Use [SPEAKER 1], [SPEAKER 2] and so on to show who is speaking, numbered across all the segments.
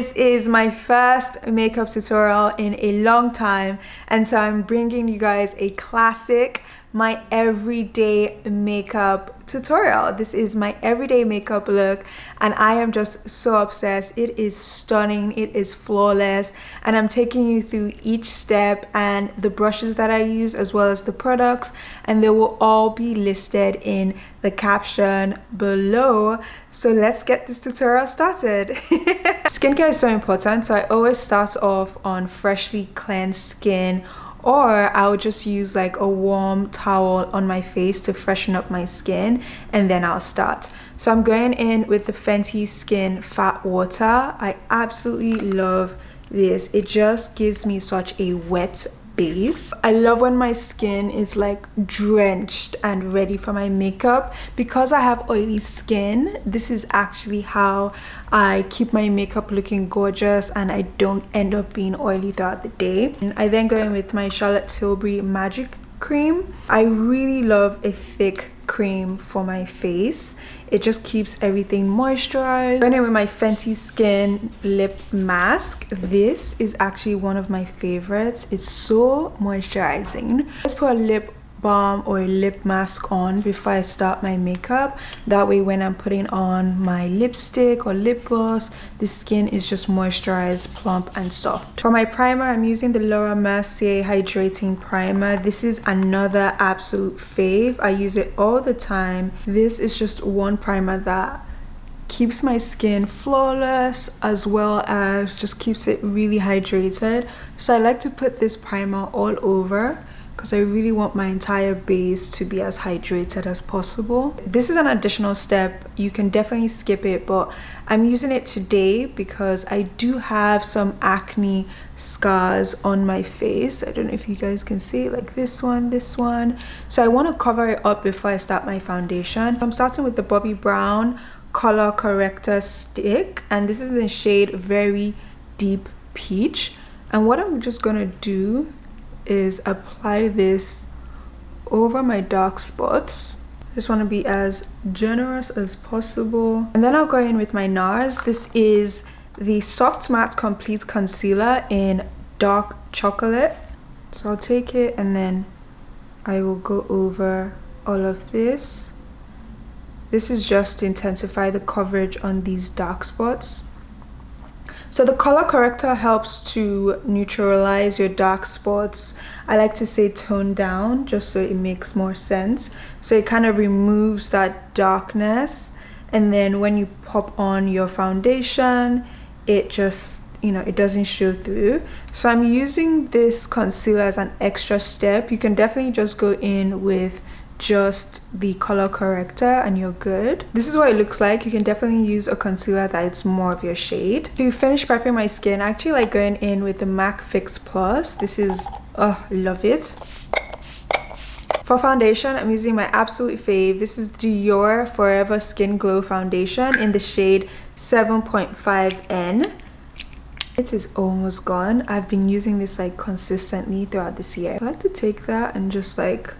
[SPEAKER 1] This is my first makeup tutorial in a long time, and so I'm bringing you guys a classic, my everyday makeup tutorial. This is my everyday makeup look, and I am just so obsessed. It is stunning, it is flawless, and I'm taking you through each step and the brushes that I use as well as the products, and they will all be listed in the caption below. So let's get this tutorial started. Skincare is so important, so I always start off on freshly cleansed skin, or I'll just use like a warm towel on my face to freshen up my skin, and then I'll start. So I'm going in with the Fenty Skin Fat Water. I absolutely love this. It just gives me such a wet base. I love when my skin is like drenched and ready for my makeup. Because I have oily skin, this is actually how I keep my makeup looking gorgeous and I don't end up being oily throughout the day. And I then go in with my Charlotte Tilbury Magic Cream. I really love a thick cream for my face. It just keeps everything moisturized. Going in with my Fenty Skin Lip Mask. This is actually one of my favorites. It's so moisturizing. Let's put a lip balm or a lip mask on before I start my makeup. That way when I'm putting on my lipstick or lip gloss, the skin is just moisturized, plump and soft. For my primer, I'm using the Mercier Hydrating Primer. This is another absolute fave. I use it all the time. This is just one primer that keeps my skin flawless as well as just keeps it really hydrated. So I like to put this primer all over because I really want my entire base to be as hydrated as possible. This is an additional step. You can definitely skip it, but I'm using it today because I do have some acne scars on my face. I don't know if you guys can see, like this one. So I want to cover it up before I start my foundation. I'm starting with the Bobbi Brown color corrector stick, and this is in the shade Very Deep Peach. And what I'm just gonna do is apply this over my dark spots. Just want to be as generous as possible, and then I'll go in with my NARS. This is the Soft Matte Complete Concealer in Dark Chocolate. So I'll take it and then I will go over all of this. This is just to intensify the coverage on these dark spots. So the color corrector helps to neutralize your dark spots. I like to say tone down just so it makes more sense. So it kind of removes that darkness, and then when you pop on your foundation, it just, you know, it doesn't show through. So I'm using this concealer as an extra step. You can definitely just go in with just the color corrector and you're good. This is what it looks like. You can definitely use a concealer that's more of your shade. To finish prepping my skin, I actually like going in with the MAC Fix Plus. This is, oh, love it. For foundation, I'm using my absolute fave. This is the Dior Forever Skin Glow Foundation in the shade 7.5N. It is almost gone. I've been using this like consistently throughout this year. I like to take that and just like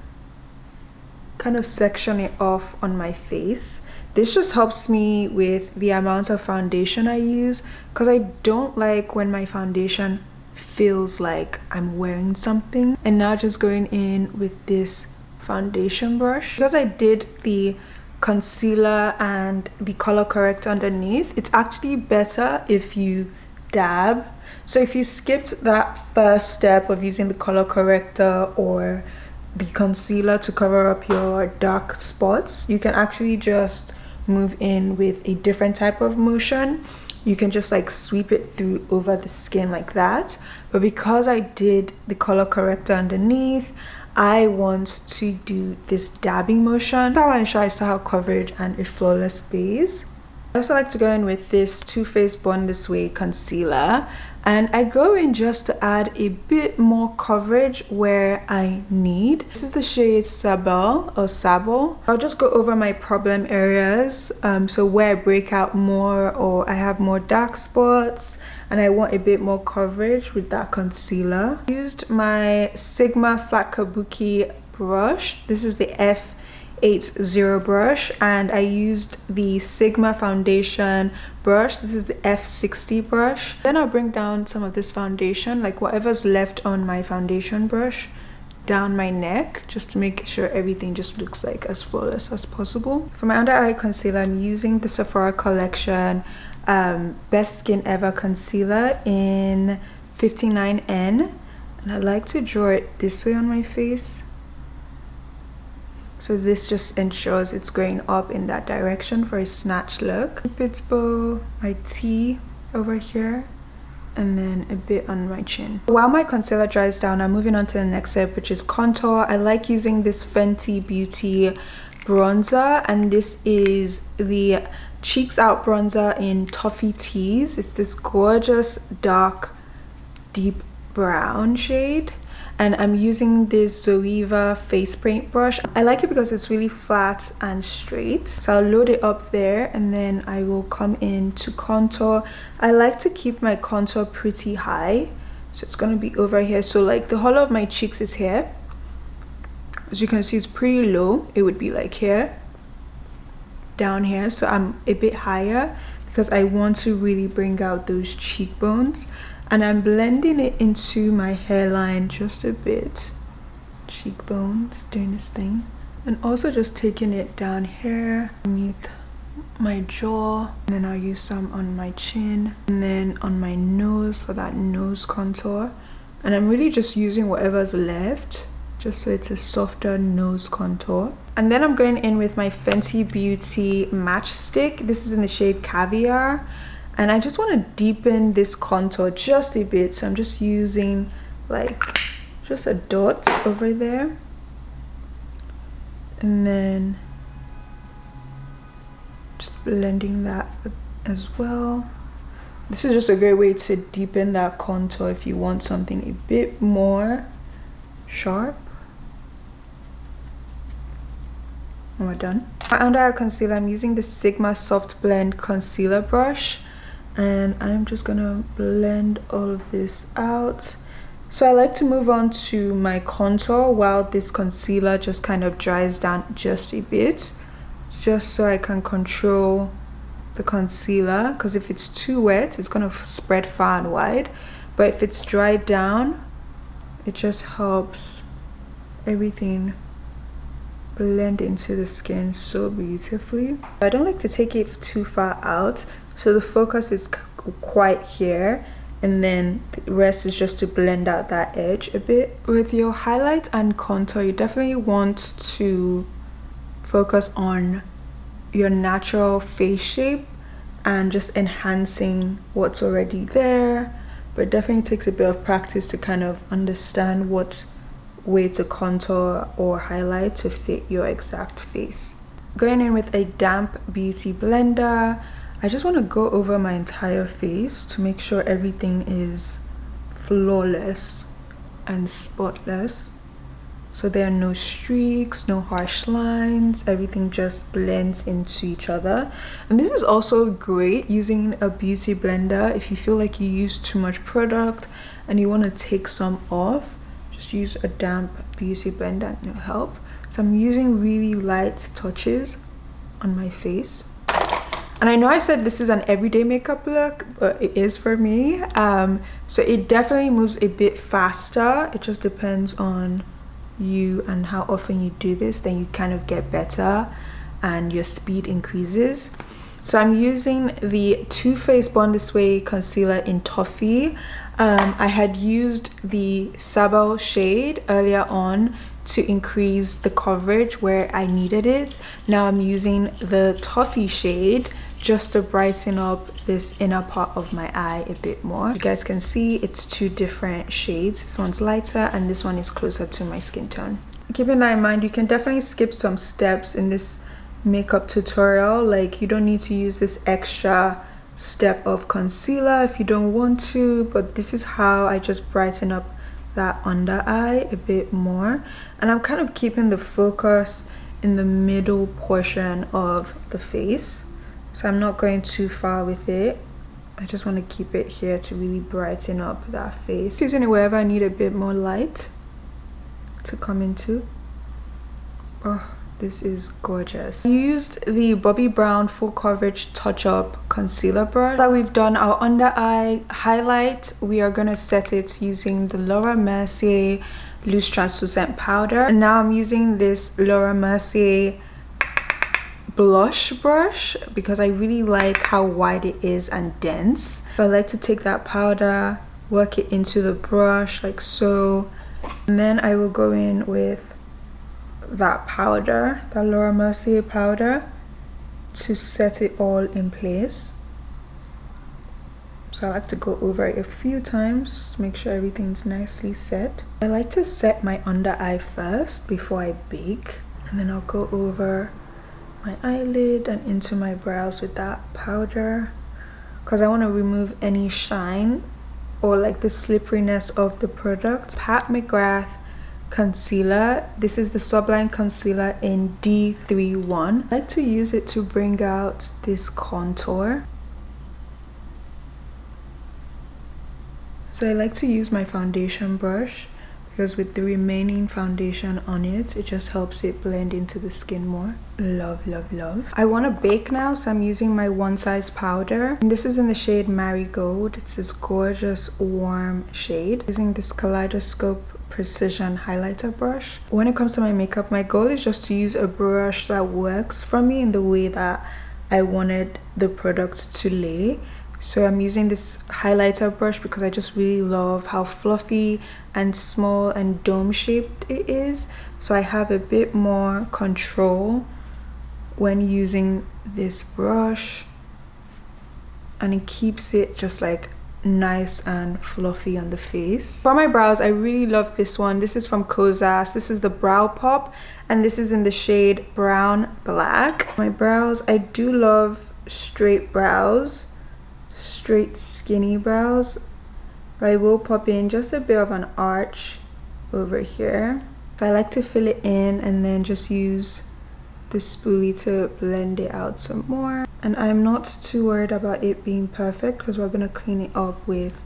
[SPEAKER 1] kind of section it off on my face. This just helps me with the amount of foundation I use, because I don't like when my foundation feels like I'm wearing something. And now just going in with this foundation brush, because I did the concealer and the color corrector underneath, it's actually better if you dab. So if you skipped that first step of using the color corrector or the concealer to cover up your dark spots, you can actually just move in with a different type of motion. You can just like sweep it through over the skin like that. But because I did the color corrector underneath, I want to do this dabbing motion. That's how I ensure I still have coverage and a flawless base. I also like to go in with this Too Faced Born This Way concealer, and I go in just to add a bit more coverage where I need. This is the shade Sable or Sable. I'll just go over my problem areas, so where I break out more or I have more dark spots and I want a bit more coverage with that concealer. I used my Sigma Flat Kabuki brush. This is the 80 brush, and I used the Sigma foundation brush. This is the F60 brush. Then I'll bring down some of this foundation, like whatever's left on my foundation brush, down my neck, just to make sure everything just looks like as flawless as possible. For my under eye concealer, I'm using the Sephora collection Best Skin Ever concealer in 59N, and I like to draw it this way on my face. So this just ensures it's going up in that direction for a snatch look. Cupid's bow, my T over here, and then a bit on my chin. While my concealer dries down, I'm moving on to the next step, which is contour. I like using this Fenty Beauty bronzer, and this is the Cheeks Out bronzer in Toffee Teas. It's this gorgeous dark deep brown shade, and I'm using this Zoeva face paint brush. I like it because it's really flat and straight. So I'll load it up there, and then I will come in to contour. I like to keep my contour pretty high, so it's gonna be over here. So like the hollow of my cheeks is here. As you can see, it's pretty low. It would be like here, down here. So I'm a bit higher because I want to really bring out those cheekbones. And I'm blending it into my hairline just a bit. Cheekbones, doing this thing. And also just taking it down here underneath my jaw. And then I'll use some on my chin. And then on my nose for that nose contour. And I'm really just using whatever's left, just so it's a softer nose contour. And then I'm going in with my Fenty Beauty matchstick. This is in the shade Caviar. And I just want to deepen this contour just a bit, so I'm just using like just a dot over there, and then just blending that as well. This is just a great way to deepen that contour if you want something a bit more sharp. And we're done. My under eye concealer, I'm using the Sigma Soft Blend concealer brush, and I'm just gonna blend all of this out. So I like to move on to my contour while this concealer just kind of dries down just a bit, just so I can control the concealer, because if it's too wet it's gonna spread far and wide, but if it's dried down it just helps everything blend into the skin so beautifully. I don't like to take it too far out, so the focus is quite here, and then the rest is just to blend out that edge a bit. With your highlight and contour, you definitely want to focus on your natural face shape and just enhancing what's already there, but it definitely takes a bit of practice to kind of understand what way to contour or highlight to fit your exact face. Going in with a damp beauty blender, I just want to go over my entire face to make sure everything is flawless and spotless, so there are no streaks, no harsh lines, everything just blends into each other. And this is also great using a beauty blender if you feel like you use too much product and you want to take some off. Just use a damp beauty blender and it'll help. So I'm using really light touches on my face. And I know I said this is an everyday makeup look, but it is for me. So it definitely moves a bit faster. It just depends on you and how often you do this, then you kind of get better and your speed increases. So I'm using the Too Faced Born This Way concealer in Toffee. I had used the Sable shade earlier on to increase the coverage where I needed it. Now I'm using the Toffee shade just to brighten up this inner part of my eye a bit more. You guys can see it's two different shades. This one's lighter and this one is closer to my skin tone. Keeping that in mind, you can definitely skip some steps in this makeup tutorial. Like, you don't need to use this extra step of concealer if you don't want to, but this is how I just brighten up that under eye a bit more. And I'm kind of keeping the focus in the middle portion of the face, so I'm not going too far with it. I just want to keep it here to really brighten up that face, using it wherever I need a bit more light to come into. Oh, This is gorgeous. I used the Bobbi Brown Full Coverage Touch Up Concealer brush. That we've done our under eye highlight, we are gonna set it using the Laura Mercier Loose Translucent Powder. And now I'm using this Laura Mercier blush brush because I really like how wide it is and dense. So I like to take that powder, work it into the brush like so, and then I will go in with that powder, the Laura Mercier powder, to set it all in place. So I like to go over it a few times just to make sure everything's nicely set. I like to set my under eye first before I bake, and then I'll go over my eyelid and into my brows with that powder because I want to remove any shine or like the slipperiness of the product. Pat McGrath concealer. This is the Sublime Concealer in D31. I like to use it to bring out this contour. So I like to use my foundation brush because with the remaining foundation on it, it just helps it blend into the skin more. Love, love, love. I want to bake now, so I'm using my One Size powder. And this is in the shade Marigold. It's this gorgeous warm shade. Using this Kaleidoscope Precision highlighter brush. When it comes to my makeup, my goal is just to use a brush that works for me in the way that I wanted the product to lay. So I'm using this highlighter brush because I just really love how fluffy and small and dome shaped it is. So I have a bit more control when using this brush, and it keeps it just like nice and fluffy on the face. For my brows, I really love this one. This is from Kosas. This is the Brow Pop, and this is in the shade Brown Black. My brows, I do love straight brows, straight skinny brows, but I will pop in just a bit of an arch over here. So I like to fill it in and then just use the spoolie to blend it out some more. And I'm not too worried about it being perfect because we're gonna clean it up with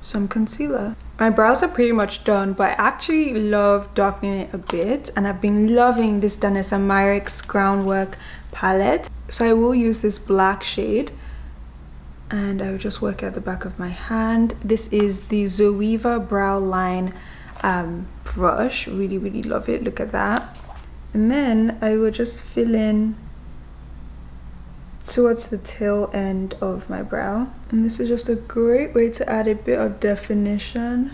[SPEAKER 1] some concealer. My brows are pretty much done, but I actually love darkening it a bit, and I've been loving this Danessa Myricks Groundwork palette. So I will use this black shade, and I will just work at the back of my hand. This is the Zoeva Brow Line brush. Really, really love it. Look at that. And then I will just fill in towards the tail end of my brow. And this is just a great way to add a bit of definition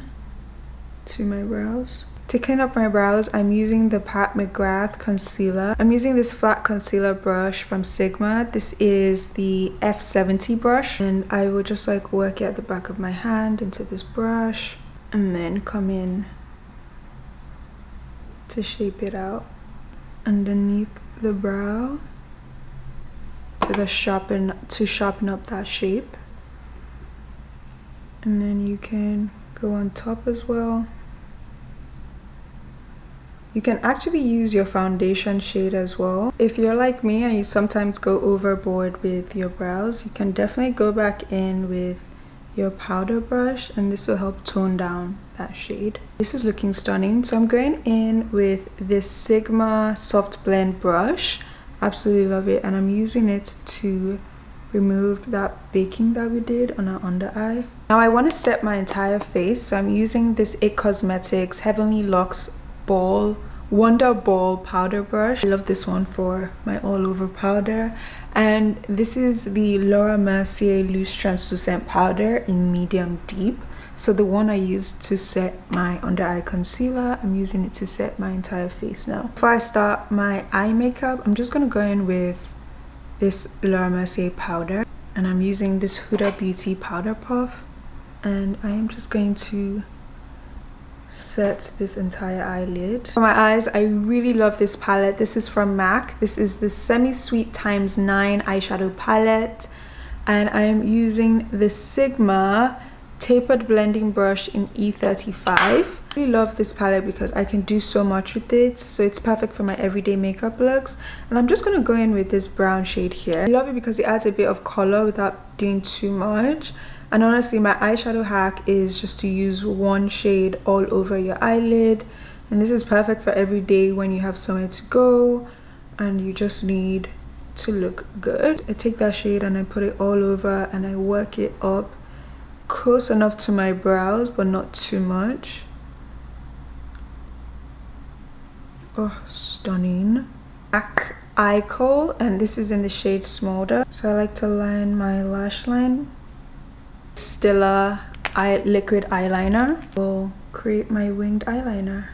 [SPEAKER 1] to my brows. To clean up my brows, I'm using the Pat McGrath concealer. I'm using this flat concealer brush from Sigma. This is the F70 brush, and I will just like work it at the back of my hand into this brush and then come in to shape it out underneath the brow to sharpen up that shape. And then you can go on top as well. You can actually use your foundation shade as well. If you're like me and you sometimes go overboard with your brows, you can definitely go back in with your powder brush, and this will help tone down that shade. This is looking stunning. So I'm going in with this Sigma Soft Blend brush. Absolutely love it, and I'm using it to remove that baking that we did on our under eye. Now I want to set my entire face, so I'm using this IT Cosmetics Heavenly Luxe Wonder Ball powder brush. I love this one for my all over powder, and this is the Laura Mercier Loose Translucent Powder in medium deep. So the one I used to set my under eye concealer, I'm using it to set my entire face now. Before I start my eye makeup, I'm just going to go in with this Laura Mercier powder, and I'm using this Huda Beauty powder puff, and I am just going to set this entire eyelid. For my eyes, I really love this palette. This is from MAC. This is the Semi Sweet ×9 eyeshadow palette, and I am using the Sigma tapered blending brush in E35. I really love this palette because I can do so much with it, so it's perfect for my everyday makeup looks. And I'm just going to go in with this brown shade here. I love it because it adds a bit of color without doing too much. And honestly, my eyeshadow hack is just to use one shade all over your eyelid, and this is perfect for every day when you have somewhere to go and you just need to look good. I take that shade and I put it all over and I work it up close enough to my brows but not too much. Oh, stunning. Black eye kohl, and this is in the shade Smolder. So I like to line my lash line. Stila liquid eyeliner will create my winged eyeliner.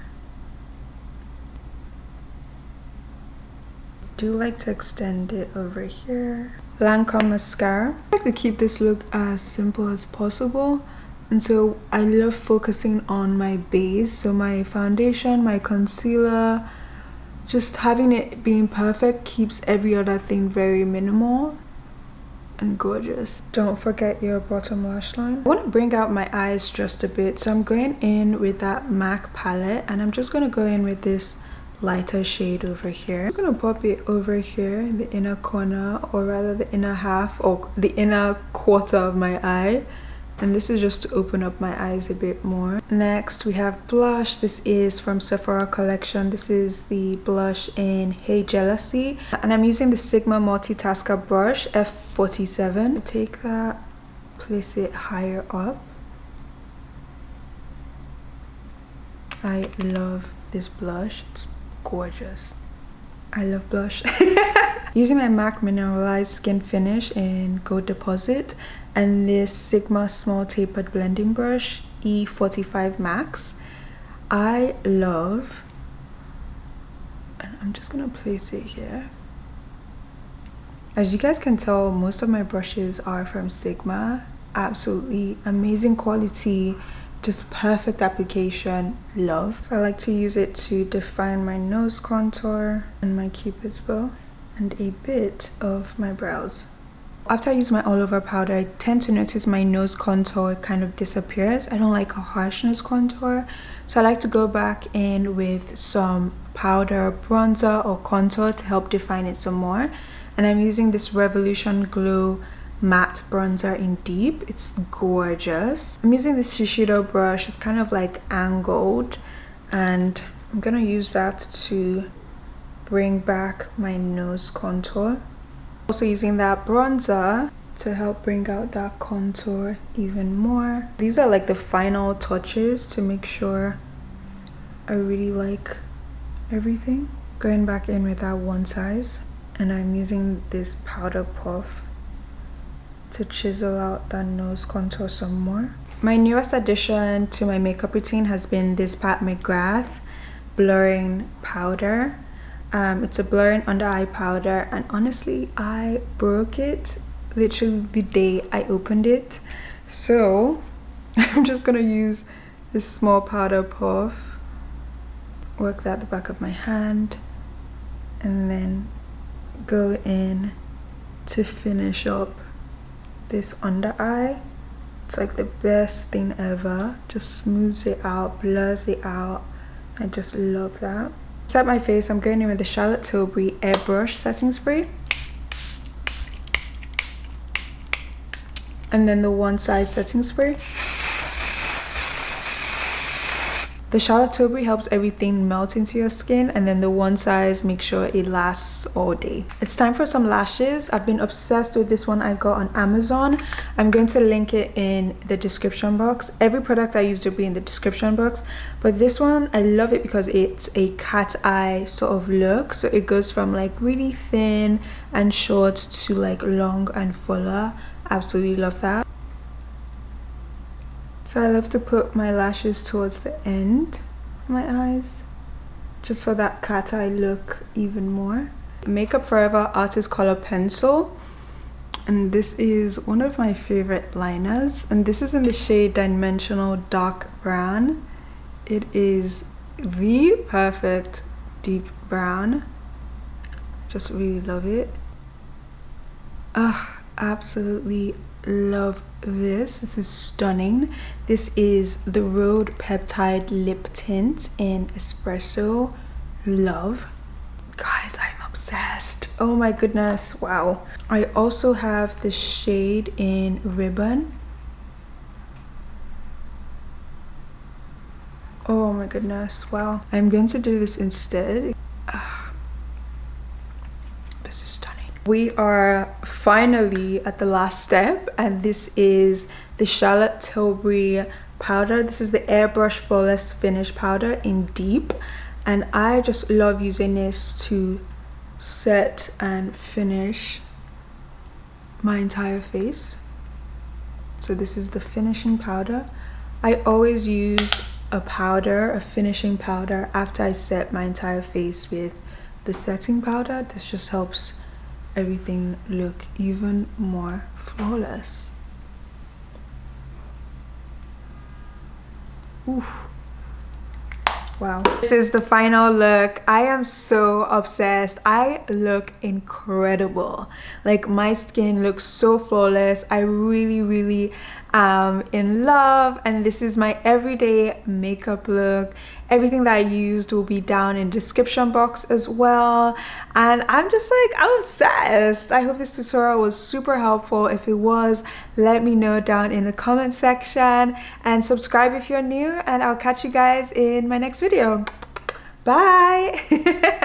[SPEAKER 1] Do like to extend it over here. Lancome mascara. I like to keep this look as simple as possible, and so I love focusing on my base, so my foundation, my concealer, just having it being perfect keeps every other thing very minimal and gorgeous. Don't forget your bottom lash line. I want to bring out my eyes just a bit, so I'm going in with that MAC palette and I'm just going to go in with this lighter shade over here. I'm gonna pop it over here in the inner corner, or rather the inner half or the inner quarter of my eye, and this is just to open up my eyes a bit more. Next we have blush. This is from Sephora collection. This is the blush in Hey Jealousy, and I'm using the Sigma multitasker brush F47. Take that, place it higher up. I love this blush, it's gorgeous. I love blush. Using my MAC mineralized skin finish in Gold Deposit and this Sigma small tapered blending brush E45 Max. I love, and I'm just gonna place it here. As you guys can tell, most of my brushes are from Sigma. Absolutely amazing quality, just perfect application, love. So I like to use it to define my nose contour and my cupid's bow and a bit of my brows. After I use my all over powder, I tend to notice my nose contour kind of disappears. I don't like a harsh nose contour, so I like to go back in with some powder, bronzer or contour to help define it some more. And I'm using this Revolution Glow matte bronzer in Deep. It's gorgeous. I'm using this Shiseido brush. It's kind of like angled, and I'm gonna use that to bring back my nose contour. Also using that bronzer to help bring out that contour even more. These are like the final touches to make sure I really like everything. Going back in with that one size, and I'm using this powder puff to chisel out that nose contour some more. My newest addition to my makeup routine has been this Pat McGrath blurring powder. It's a blurring under eye powder, and honestly I broke it literally the day I opened it, so I'm just gonna use this small powder puff, work that at the back of my hand, and then go in to finish up this under eye. It's like the best thing ever. Just smooths it out, blurs it out. I just love that. To set my face, I'm going in with the Charlotte Tilbury airbrush setting spray, and then the one size setting spray. The Charlotte Tilbury helps everything melt into your skin, and then the one size makes sure it lasts all day. It's time for some lashes. I've been obsessed with this one I got on Amazon. I'm going to link it in the description box. Every product I use will be in the description box, but this one I love it because it's a cat eye sort of look. So it goes from like really thin and short to like long and fuller. Absolutely love that. So I love to put my lashes towards the end of my eyes, just for that cat eye look even more. Makeup Forever Artist Color Pencil, and this is one of my favorite liners, and this is in the shade Dimensional Dark Brown. It is the perfect deep brown. Just really love it. Absolutely love this. This is stunning. This is the Rhode Peptide Lip Tint in Espresso. Love. Guys, I'm obsessed. Oh my goodness, wow. I also have the shade in Ribbon. Oh my goodness, wow. I'm going to do this instead. This is stunning. We are finally at the last step, and this is the Charlotte Tilbury powder. This is the Airbrush Flawless Finish powder in deep, and I just love using this to set and finish my entire face. So this is the finishing powder. I always use a finishing powder after I set my entire face with the setting powder. This just helps everything look even more flawless. Ooh. Wow, this is the final look. I am so obsessed. I look incredible. Like, my skin looks so flawless. I really am in love, and this is my everyday makeup look. Everything that I used will be down in the description box as well, and I'm just like, I'm obsessed. I hope this tutorial was super helpful. If it was, let me know down in the comment section, and subscribe if you're new, and I'll catch you guys in my next video. Bye.